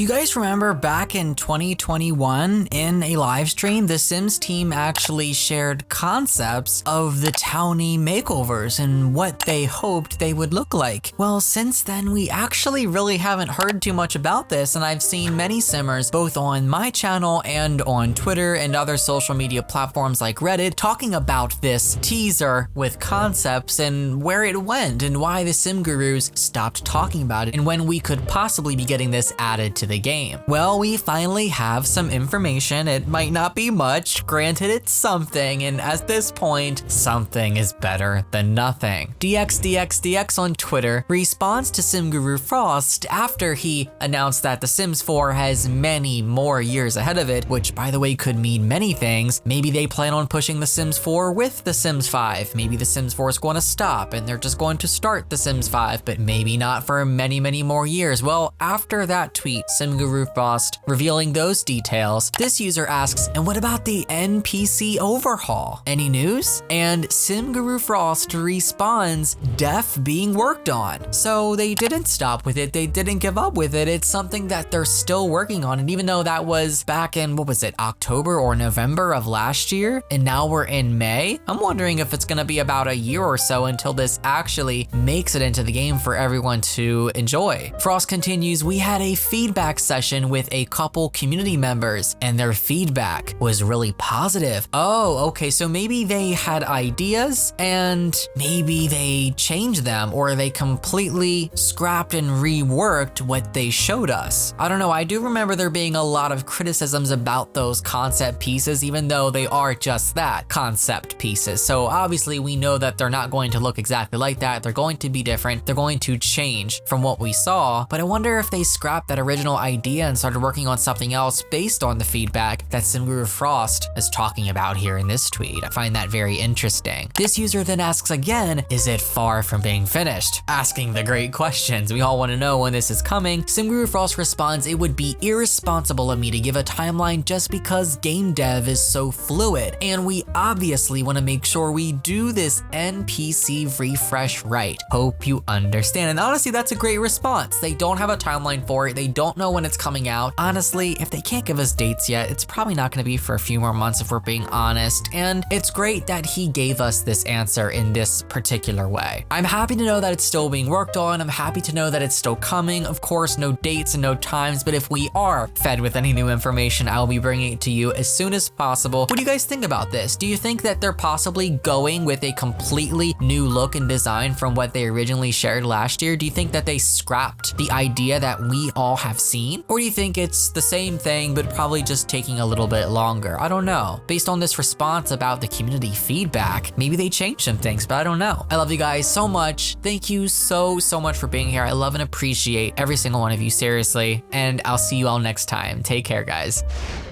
you guys remember back in 2021 in a live stream, the Sims team actually shared concepts of the townie makeovers and what they hoped they would look like? Well, since then, we actually really haven't heard too much about this, and I've seen many Simmers, both on my channel and on Twitter and other social media platforms like Reddit, talking about this teaser with concepts and where it went and why the Sim Gurus stopped talking about it and when we could possibly be getting this added to the game. Well, we finally have some information. It might not be much, granted it's something, and at this point, something is better than nothing. DXDXDX on Twitter responds to Sim Guru Frost after he announced that The Sims 4 has many more years ahead of it, which by the way could mean many things. Maybe they plan on pushing The Sims 4 with The Sims 5. Maybe The Sims 4 is going to stop and they're just going to start The Sims 5, but maybe not for many more years. Well, after that tweet, Sim Guru Frost revealing those details, this user asks, and what about the Npc Overhaul? Any news? And Sim Guru Frost responds, def being worked on. So they didn't stop with it, they didn't give up with it, it's something that they're still working on. And even though that was back in, what was it, October or November of last year, and now we're in May, I'm wondering if it's gonna be about a year or so until this actually makes it into the game for everyone to enjoy. Frost continues, we had a feedback session with a couple community members and their feedback was really positive. Oh, okay, so maybe they had ideas and maybe they changed them or they completely scrapped and reworked what they showed us. I don't know, I do remember there being a lot of criticisms about those concept pieces, even though they are just that, concept pieces. So obviously we know that they're not going to look exactly like that, they're going to be different, they're going to change from what we saw, but I wonder if they scrapped that original idea and started working on something else based on the feedback that Sim Guru Frost is talking about here in this tweet. I find that very interesting. This user then asks again, is it far from being finished? Asking the great questions. We all want to know when this is coming. Sim Guru Frost responds, it would be irresponsible of me to give a timeline just because game dev is so fluid, and we obviously want to make sure we do this NPC refresh right. Hope you understand. And honestly, that's a great response. They don't have a timeline for it. They don't know when it's coming out. Honestly, if they can't give us dates yet, it's probably not going to be for a few more months if we're being honest. And it's great that he gave us this answer in this particular way. I'm happy to know that it's still being worked on. I'm happy to know that it's still coming. Of course, no dates and no times, but if we are fed with any new information, I'll be bringing it to you as soon as possible. What do you guys think about this? Do you think that they're possibly going with a completely new look and design from what they originally shared last year? Do you think that they scrapped the idea that we all have seen? Or do you think it's the same thing, but probably just taking a little bit longer? I don't know. Based on this response about the community feedback, maybe they changed some things, but I don't know. I love you guys so much. Thank you so much for being here. I love and appreciate every single one of you, seriously. And I'll see you all next time. Take care, guys.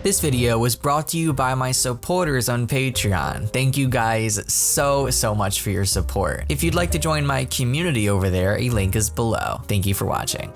This video was brought to you by my supporters on Patreon. Thank you guys so much for your support. If you'd like to join my community over there, a link is below. Thank you for watching.